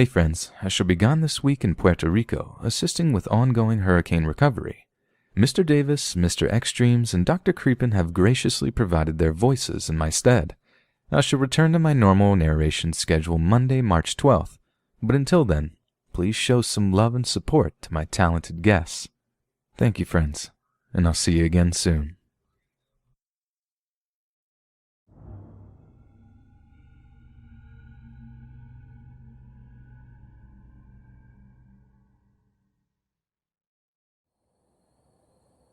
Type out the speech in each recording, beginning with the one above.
Hey friends, I shall be gone this week in Puerto Rico, assisting with ongoing hurricane recovery. Mr. Davis, Mr. Extremes, and Dr. Creepin have graciously provided their voices in my stead. I shall return to my normal narration schedule Monday, March 12th, but until then, please show some love and support to my talented guests. Thank you, friends, and I'll see you again soon.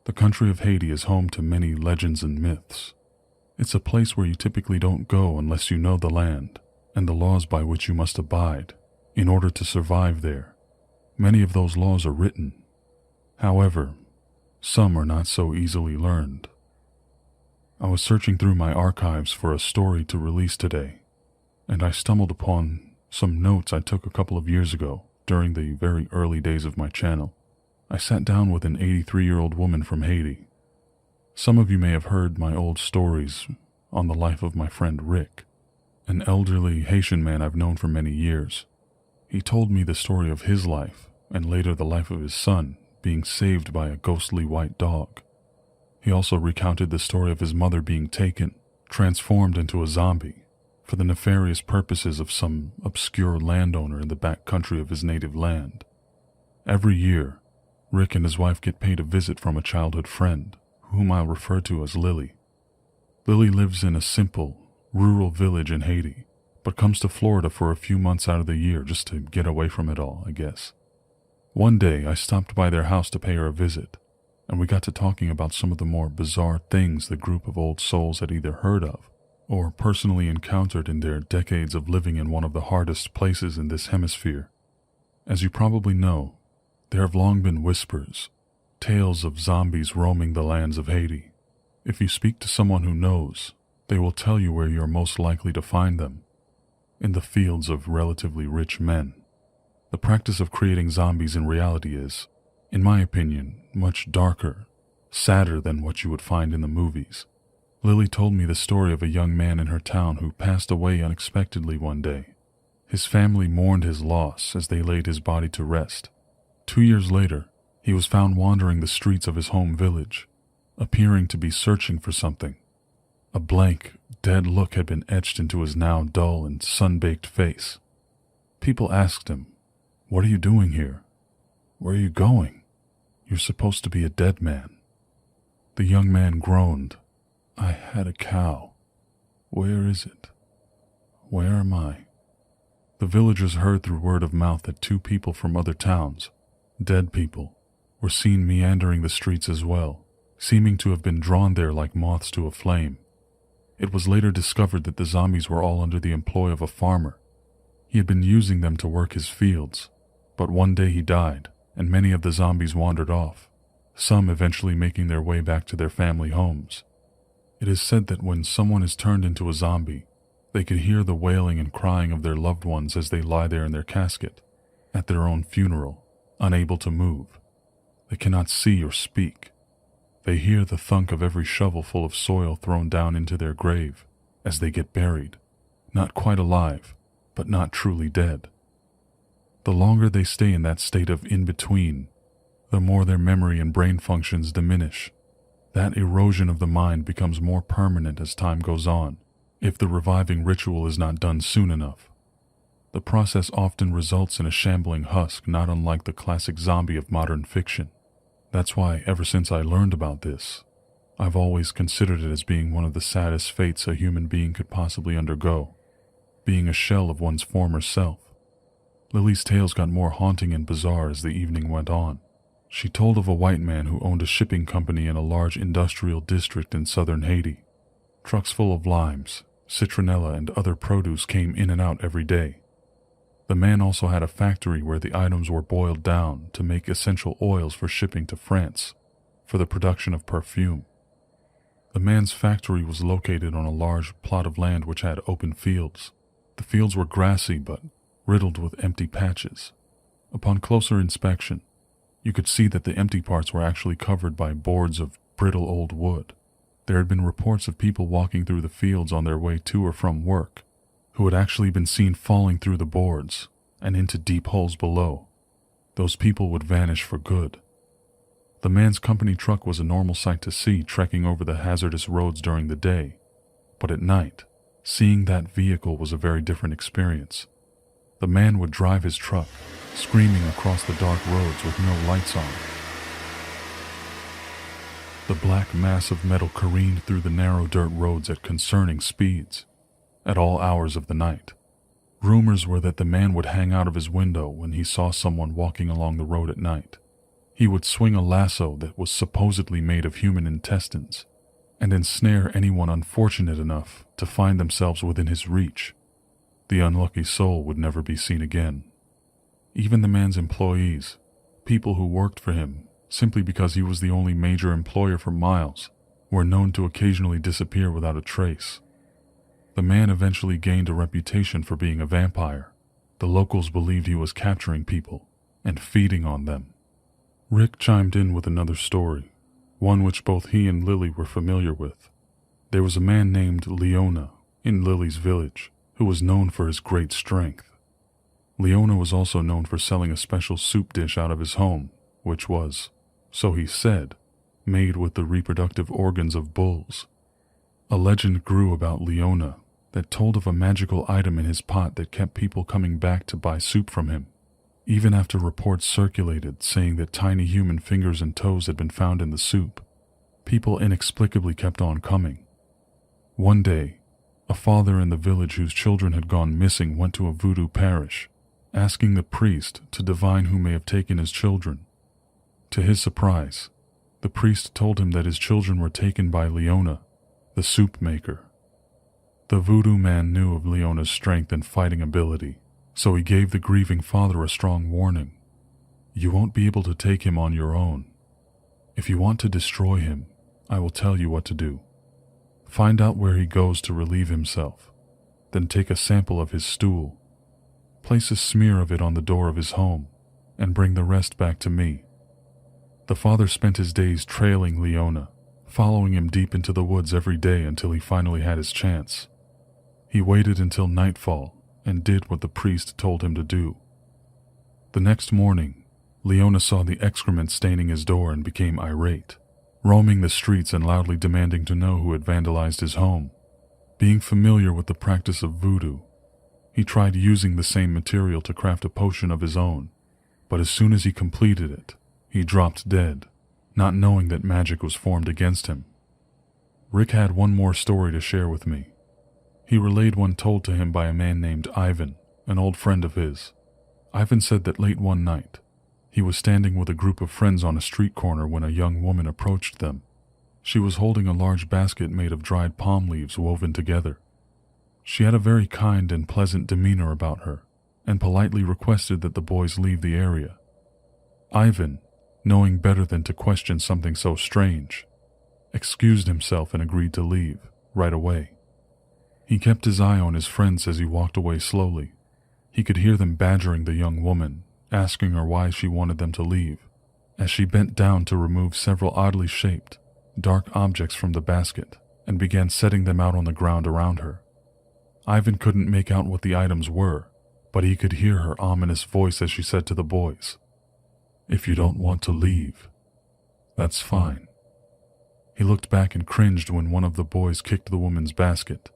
The country of Haiti is home to many legends and myths. It's a place where you typically don't go unless you know the land and the laws by which you must abide in order to survive there. Many of those laws are written. However, some are not so easily learned. I was searching through my archives for a story to release today, and I stumbled upon some notes I took a couple of years ago during the very early days of my channel. I sat down with an 83-year-old woman from Haiti. Some of you may have heard my old stories on the life of my friend Rick, an elderly Haitian man I've known for many years. He told me the story of his life and later the life of his son being saved by a ghostly white dog. He also recounted the story of his mother being taken, transformed into a zombie, for the nefarious purposes of some obscure landowner in the back country of his native land. Every year, Rick and his wife get paid a visit from a childhood friend, whom I'll refer to as Lily. Lily lives in a simple, rural village in Haiti, but comes to Florida for a few months out of the year just to get away from it all, I guess. One day, I stopped by their house to pay her a visit, and we got to talking about some of the more bizarre things the group of old souls had either heard of or personally encountered in their decades of living in one of the hardest places in this hemisphere. As you probably know, there have long been whispers, tales of zombies roaming the lands of Haiti. If you speak to someone who knows, they will tell you where you're most likely to find them: in the fields of relatively rich men. The practice of creating zombies in reality is, in my opinion, much darker, sadder than what you would find in the movies. Lily told me the story of a young man in her town who passed away unexpectedly one day. His family mourned his loss as they laid his body to rest. 2 years later, he was found wandering the streets of his home village, appearing to be searching for something. A blank, dead look had been etched into his now dull and sun-baked face. People asked him, "What are you doing here? Where are you going? You're supposed to be a dead man." The young man groaned, "I had a cow. Where is it? Where am I?" The villagers heard through word of mouth that 2 people from other towns, dead people, were seen meandering the streets as well, seeming to have been drawn there like moths to a flame. It was later discovered that the zombies were all under the employ of a farmer. He had been using them to work his fields, but one day he died, and many of the zombies wandered off, some eventually making their way back to their family homes. It is said that when someone is turned into a zombie, they could hear the wailing and crying of their loved ones as they lie there in their casket, at their own funeral, unable to move. They cannot see or speak. They hear the thunk of every shovelful of soil thrown down into their grave as they get buried, not quite alive, but not truly dead. The longer they stay in that state of in-between, the more their memory and brain functions diminish. That erosion of the mind becomes more permanent as time goes on, if the reviving ritual is not done soon enough. The process often results in a shambling husk not unlike the classic zombie of modern fiction. That's why, ever since I learned about this, I've always considered it as being one of the saddest fates a human being could possibly undergo, being a shell of one's former self. Lily's tales got more haunting and bizarre as the evening went on. She told of a white man who owned a shipping company in a large industrial district in southern Haiti. Trucks full of limes, citronella, and other produce came in and out every day. The man also had a factory where the items were boiled down to make essential oils for shipping to France for the production of perfume. The man's factory was located on a large plot of land which had open fields. The fields were grassy but riddled with empty patches. Upon closer inspection, you could see that the empty parts were actually covered by boards of brittle old wood. There had been reports of people walking through the fields on their way to or from work, who had actually been seen falling through the boards, and into deep holes below. Those people would vanish for good. The man's company truck was a normal sight to see trekking over the hazardous roads during the day, but at night, seeing that vehicle was a very different experience. The man would drive his truck, screaming across the dark roads with no lights on. The black mass of metal careened through the narrow dirt roads at concerning speeds, at all hours of the night. Rumors were that the man would hang out of his window when he saw someone walking along the road at night. He would swing a lasso that was supposedly made of human intestines and ensnare anyone unfortunate enough to find themselves within his reach. The unlucky soul would never be seen again. Even the man's employees, people who worked for him simply because he was the only major employer for miles, were known to occasionally disappear without a trace. The man eventually gained a reputation for being a vampire. The locals believed he was capturing people and feeding on them. Rick chimed in with another story, one which both he and Lily were familiar with. There was a man named Leona in Lily's village who was known for his great strength. Leona was also known for selling a special soup dish out of his home, which was, so he said, made with the reproductive organs of bulls. A legend grew about Leona that told of a magical item in his pot that kept people coming back to buy soup from him, even after reports circulated saying that tiny human fingers and toes had been found in the soup. People inexplicably kept on coming. One day, a father in the village whose children had gone missing went to a voodoo parish, asking the priest to divine who may have taken his children. To his surprise, the priest told him that his children were taken by Leona, the soup maker. The voodoo man knew of Leona's strength and fighting ability, so he gave the grieving father a strong warning. You won't be able to take him on your own. If you want to destroy him, I will tell you what to do. Find out where he goes to relieve himself, then take a sample of his stool. Place a smear of it on the door of his home, and bring the rest back to me. The father spent his days trailing Leona, following him deep into the woods every day until he finally had his chance. He waited until nightfall and did what the priest told him to do. The next morning, Leona saw the excrement staining his door and became irate, roaming the streets and loudly demanding to know who had vandalized his home. Being familiar with the practice of voodoo, he tried using the same material to craft a potion of his own, but as soon as he completed it, he dropped dead, not knowing that magic was formed against him. Rick had one more story to share with me. He relayed one told to him by a man named Ivan, an old friend of his. Ivan said that late one night, he was standing with a group of friends on a street corner when a young woman approached them. She was holding a large basket made of dried palm leaves woven together. She had a very kind and pleasant demeanor about her, and politely requested that the boys leave the area. Ivan, knowing better than to question something so strange, excused himself and agreed to leave right away. He kept his eye on his friends as he walked away slowly. He could hear them badgering the young woman, asking her why she wanted them to leave, as she bent down to remove several oddly shaped, dark objects from the basket and began setting them out on the ground around her. Ivan couldn't make out what the items were, but he could hear her ominous voice as she said to the boys, "If you don't want to leave, that's fine." He looked back and cringed when one of the boys kicked the woman's basket.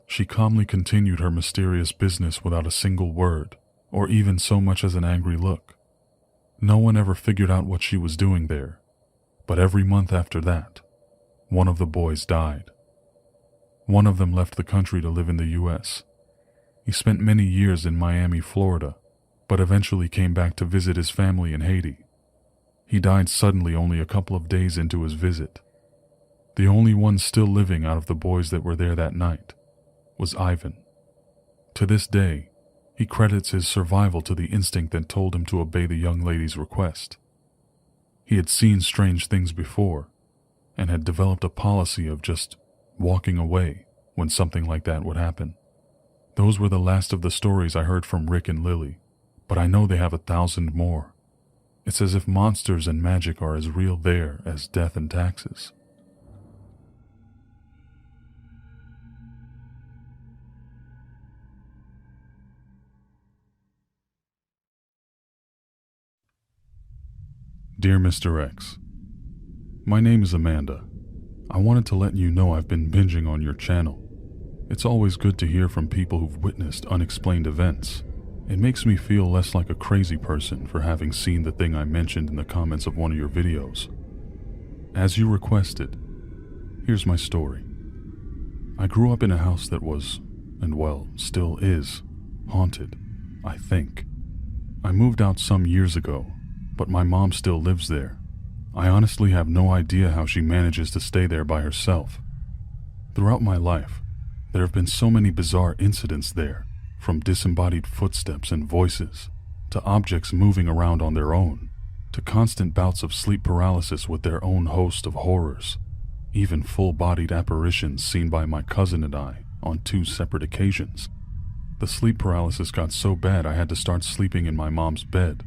She calmly continued her mysterious business without a single word, or even so much as an angry look. No one ever figured out what she was doing there, but every month after that, one of the boys died. One of them left the country to live in the U.S. He spent many years in Miami, Florida, but eventually came back to visit his family in Haiti. He died suddenly only a couple of days into his visit. The only one still living out of the boys that were there that night was Ivan. To this day, he credits his survival to the instinct that told him to obey the young lady's request. He had seen strange things before, and had developed a policy of just walking away when something like that would happen. Those were the last of the stories I heard from Rick and Lily, but I know they have 1,000 more. It's as if monsters and magic are as real there as death and taxes. Dear Mr. X, my name is Amanda. I wanted to let you know I've been binging on your channel. It's always good to hear from people who've witnessed unexplained events. It makes me feel less like a crazy person for having seen the thing I mentioned in the comments of one of your videos. As you requested, here's my story. I grew up in a house that was, and well, still is, haunted, I think. I moved out some years ago, but my mom still lives there. I honestly have no idea how she manages to stay there by herself. Throughout my life, there have been so many bizarre incidents there, from disembodied footsteps and voices, to objects moving around on their own, to constant bouts of sleep paralysis with their own host of horrors, even full-bodied apparitions seen by my cousin and I on 2 separate occasions. The sleep paralysis got so bad I had to start sleeping in my mom's bed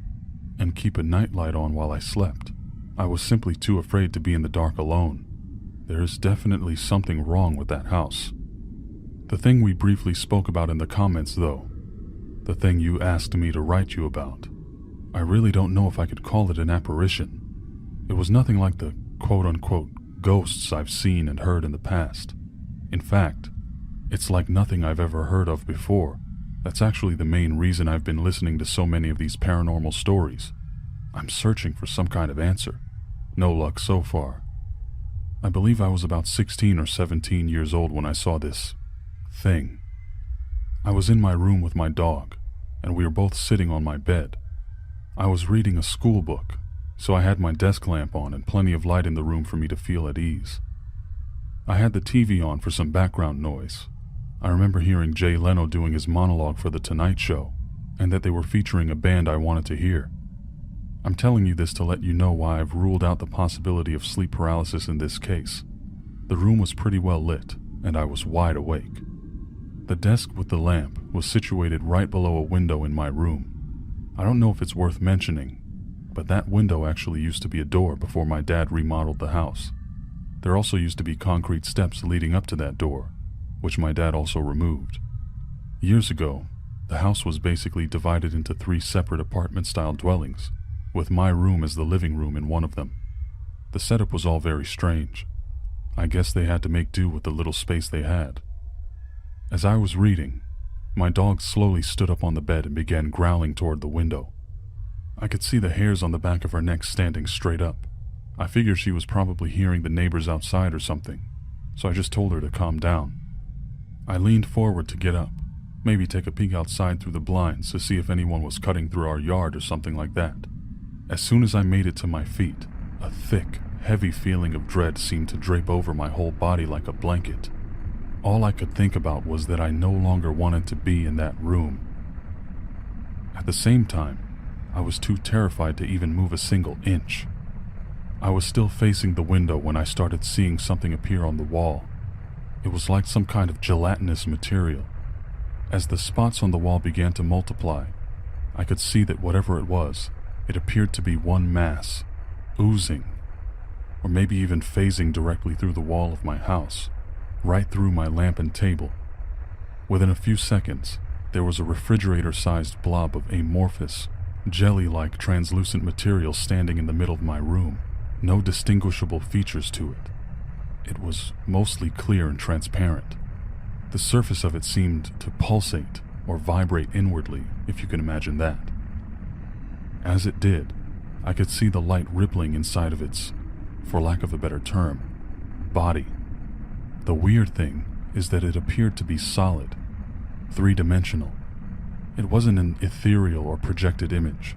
and keep a nightlight on while I slept. I was simply too afraid to be in the dark alone. There is definitely something wrong with that house. The thing we briefly spoke about in the comments, though, the thing you asked me to write you about, I really don't know if I could call it an apparition. It was nothing like the quote-unquote ghosts I've seen and heard in the past. In fact, it's like nothing I've ever heard of before. That's actually the main reason I've been listening to so many of these paranormal stories. I'm searching for some kind of answer. No luck so far. I believe I was about 16 or 17 years old when I saw this thing. I was in my room with my dog, and we were both sitting on my bed. I was reading a school book, so I had my desk lamp on and plenty of light in the room for me to feel at ease. I had the TV on for some background noise. I remember hearing Jay Leno doing his monologue for The Tonight Show, and that they were featuring a band I wanted to hear. I'm telling you this to let you know why I've ruled out the possibility of sleep paralysis in this case. The room was pretty well lit, and I was wide awake. The desk with the lamp was situated right below a window in my room. I don't know if it's worth mentioning, but that window actually used to be a door before my dad remodeled the house. There also used to be concrete steps leading up to that door, which my dad also removed. Years ago, the house was basically divided into 3 separate apartment-style dwellings, with my room as the living room in one of them. The setup was all very strange. I guess they had to make do with the little space they had. As I was reading, my dog slowly stood up on the bed and began growling toward the window. I could see the hairs on the back of her neck standing straight up. I figured she was probably hearing the neighbors outside or something, so I just told her to calm down. I leaned forward to get up, maybe take a peek outside through the blinds to see if anyone was cutting through our yard or something like that. As soon as I made it to my feet, a thick, heavy feeling of dread seemed to drape over my whole body like a blanket. All I could think about was that I no longer wanted to be in that room. At the same time, I was too terrified to even move a single inch. I was still facing the window when I started seeing something appear on the wall. It was like some kind of gelatinous material. As the spots on the wall began to multiply, I could see that whatever it was, it appeared to be one mass, oozing, or maybe even phasing directly through the wall of my house, right through my lamp and table. Within a few seconds, there was a refrigerator-sized blob of amorphous, jelly-like translucent material standing in the middle of my room. No distinguishable features to it. It was mostly clear and transparent. The surface of it seemed to pulsate or vibrate inwardly, if you can imagine that. As it did, I could see the light rippling inside of its, for lack of a better term, body. The weird thing is that it appeared to be solid, 3-dimensional. It wasn't an ethereal or projected image.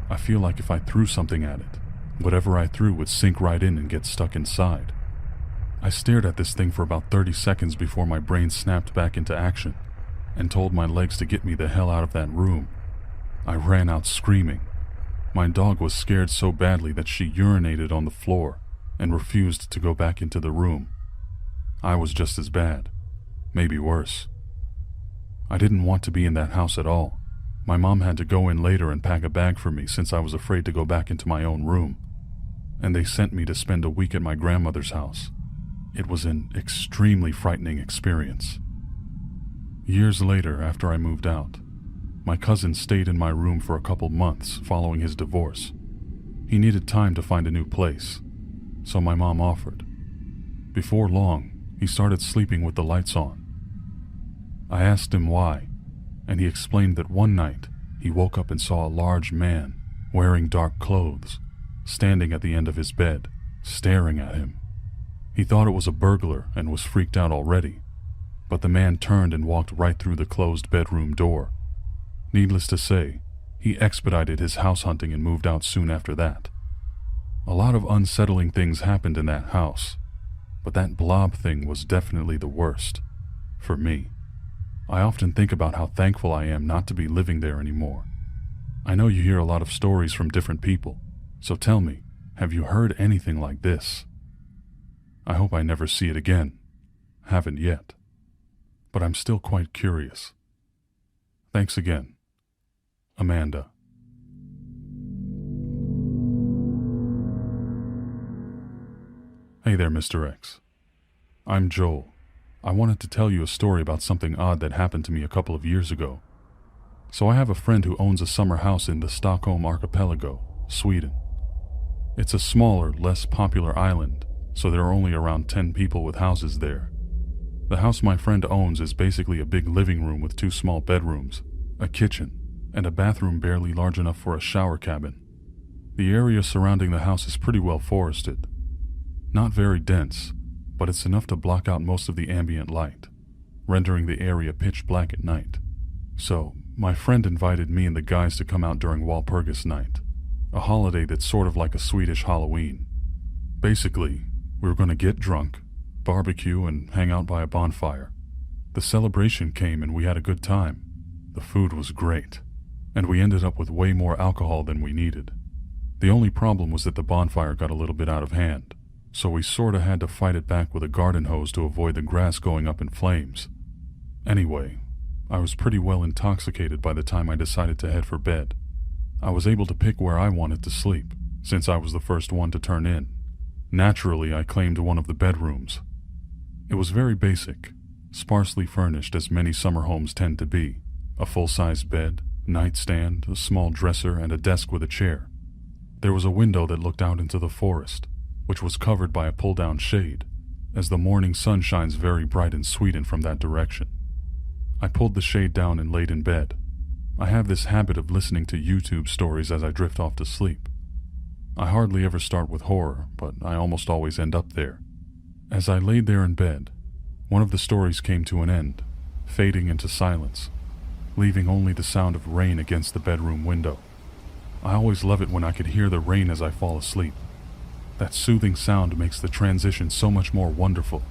I feel like if I threw something at it, whatever I threw would sink right in and get stuck inside. I stared at this thing for about 30 seconds before my brain snapped back into action and told my legs to get me the hell out of that room. I ran out screaming. My dog was scared so badly that she urinated on the floor and refused to go back into the room. I was just as bad, maybe worse. I didn't want to be in that house at all. My mom had to go in later and pack a bag for me since I was afraid to go back into my own room. And they sent me to spend a week at my grandmother's house. It was an extremely frightening experience. Years later, after I moved out, my cousin stayed in my room for a couple months following his divorce. He needed time to find a new place, so my mom offered. Before long, he started sleeping with the lights on. I asked him why, and he explained that one night he woke up and saw a large man wearing dark clothes standing at the end of his bed, staring at him. He thought it was a burglar and was freaked out already, but the man turned and walked right through the closed bedroom door. Needless to say, he expedited his house hunting and moved out soon after that. A lot of unsettling things happened in that house, but that blob thing was definitely the worst, for me. I often think about how thankful I am not to be living there anymore. I know you hear a lot of stories from different people, so tell me, have you heard anything like this? I hope I never see it again. Haven't yet. But I'm still quite curious. Thanks again, Amanda. Hey there, Mr. X. I'm Joel. I wanted to tell you a story about something odd that happened to me a couple of years ago. So I have a friend who owns a summer house in the Stockholm archipelago, Sweden. It's a smaller, less popular island, so there are only around 10 people with houses there. The house my friend owns is basically a big living room with 2 small bedrooms, a kitchen, and a bathroom barely large enough for a shower cabin. The area surrounding the house is pretty well forested. Not very dense, but it's enough to block out most of the ambient light, rendering the area pitch black at night. So, my friend invited me and the guys to come out during Walpurgis night, a holiday that's sort of like a Swedish Halloween. Basically, we were going to get drunk, barbecue, and hang out by a bonfire. The celebration came and we had a good time. The food was great, and we ended up with way more alcohol than we needed. The only problem was that the bonfire got a little bit out of hand, so we sorta had to fight it back with a garden hose to avoid the grass going up in flames. Anyway, I was pretty well intoxicated by the time I decided to head for bed. I was able to pick where I wanted to sleep, since I was the first one to turn in. Naturally, I claimed one of the bedrooms. It was very basic, sparsely furnished as many summer homes tend to be. A full-size bed, nightstand, a small dresser, and a desk with a chair. There was a window that looked out into the forest, which was covered by a pull-down shade, as the morning sun shines very bright in Sweden from that direction. I pulled the shade down and laid in bed. I have this habit of listening to YouTube stories as I drift off to sleep. I hardly ever start with horror, but I almost always end up there. As I laid there in bed, one of the stories came to an end, fading into silence, leaving only the sound of rain against the bedroom window. I always love it when I could hear the rain as I fall asleep. That soothing sound makes the transition so much more wonderful,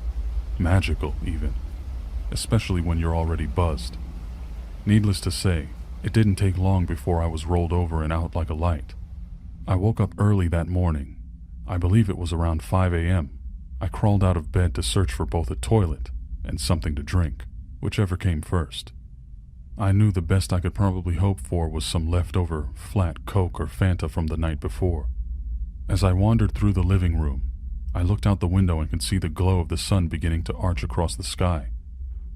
magical even, especially when you're already buzzed. Needless to say, it didn't take long before I was rolled over and out like a light. I woke up early that morning. I believe it was around 5 a.m. I crawled out of bed to search for both a toilet and something to drink, whichever came first. I knew the best I could probably hope for was some leftover flat Coke or Fanta from the night before. As I wandered through the living room, I looked out the window and could see the glow of the sun beginning to arch across the sky.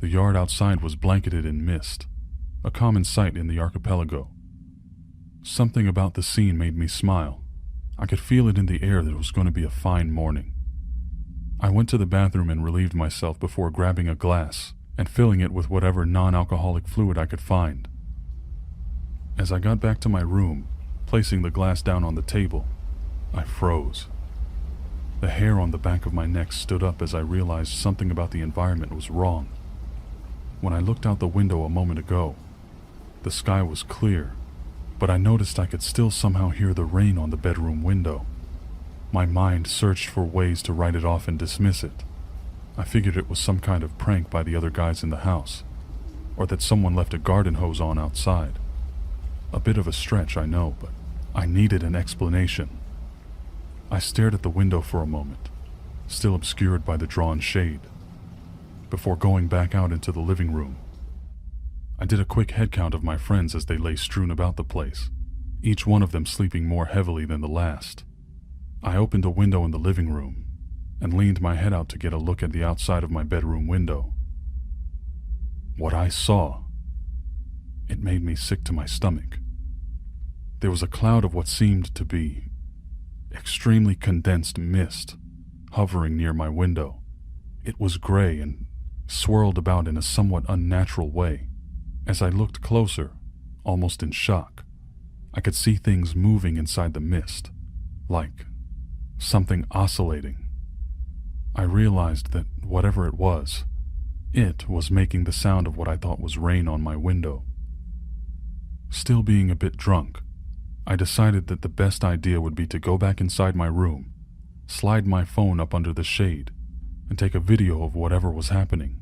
The yard outside was blanketed in mist, a common sight in the archipelago. Something about the scene made me smile. I could feel it in the air that it was going to be a fine morning. I went to the bathroom and relieved myself before grabbing a glass and filling it with whatever non-alcoholic fluid I could find. As I got back to my room, placing the glass down on the table, I froze. The hair on the back of my neck stood up as I realized something about the environment was wrong. When I looked out the window a moment ago, the sky was clear, but I noticed I could still somehow hear the rain on the bedroom window. My mind searched for ways to write it off and dismiss it. I figured it was some kind of prank by the other guys in the house, or that someone left a garden hose on outside. A bit of a stretch, I know, but I needed an explanation. I stared at the window for a moment, still obscured by the drawn shade, before going back out into the living room. I did a quick head count of my friends as they lay strewn about the place, each one of them sleeping more heavily than the last. I opened a window in the living room and leaned my head out to get a look at the outside of my bedroom window. What I saw, it made me sick to my stomach. There was a cloud of what seemed to be extremely condensed mist hovering near my window. It was gray and swirled about in a somewhat unnatural way. As I looked closer, almost in shock, I could see things moving inside the mist, like something oscillating. I realized that whatever it was making the sound of what I thought was rain on my window. Still being a bit drunk, I decided that the best idea would be to go back inside my room, slide my phone up under the shade, and take a video of whatever was happening.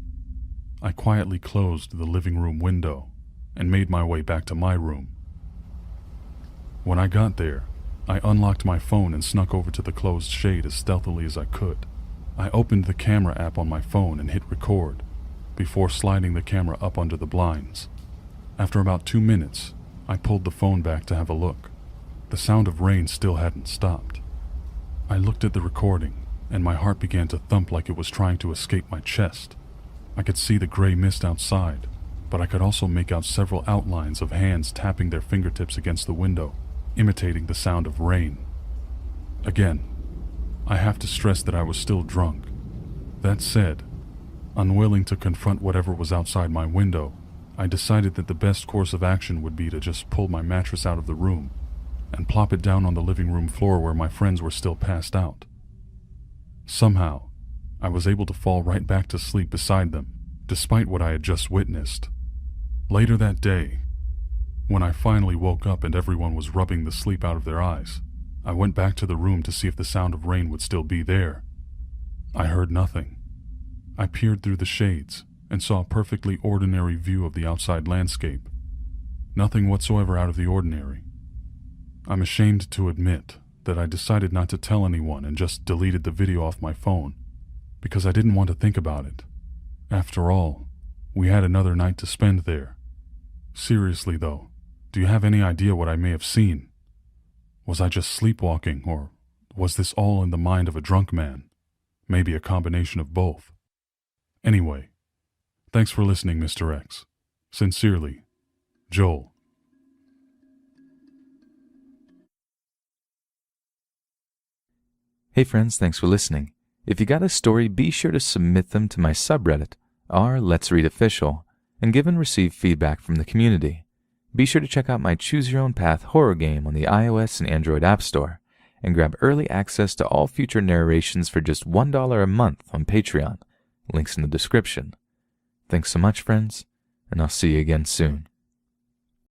I quietly closed the living room window and made my way back to my room. When I got there, I unlocked my phone and snuck over to the closed shade as stealthily as I could. I opened the camera app on my phone and hit record, before sliding the camera up under the blinds. After about 2 minutes, I pulled the phone back to have a look. The sound of rain still hadn't stopped. I looked at the recording, and my heart began to thump like it was trying to escape my chest. I could see the gray mist outside, but I could also make out several outlines of hands tapping their fingertips against the window, imitating the sound of rain. Again, I have to stress that I was still drunk. That said, unwilling to confront whatever was outside my window, I decided that the best course of action would be to just pull my mattress out of the room and plop it down on the living room floor where my friends were still passed out. Somehow, I was able to fall right back to sleep beside them, despite what I had just witnessed. Later that day, when I finally woke up and everyone was rubbing the sleep out of their eyes, I went back to the room to see if the sound of rain would still be there. I heard nothing. I peered through the shades and saw a perfectly ordinary view of the outside landscape. Nothing whatsoever out of the ordinary. I'm ashamed to admit that I decided not to tell anyone and just deleted the video off my phone, because I didn't want to think about it. After all, we had another night to spend there. Seriously though, do you have any idea what I may have seen? Was I just sleepwalking, or was this all in the mind of a drunk man? Maybe a combination of both. Anyway, thanks for listening, Mr. X. Sincerely, Joel. Hey friends, thanks for listening. If you got a story, be sure to submit them to my subreddit, r Let's Read Official, and give and receive feedback from the community. Be sure to check out my Choose Your Own Path horror game on the iOS and Android App Store, and grab early access to all future narrations for just $1 a month on Patreon. Links in the description. Thanks so much, friends, and I'll see you again soon.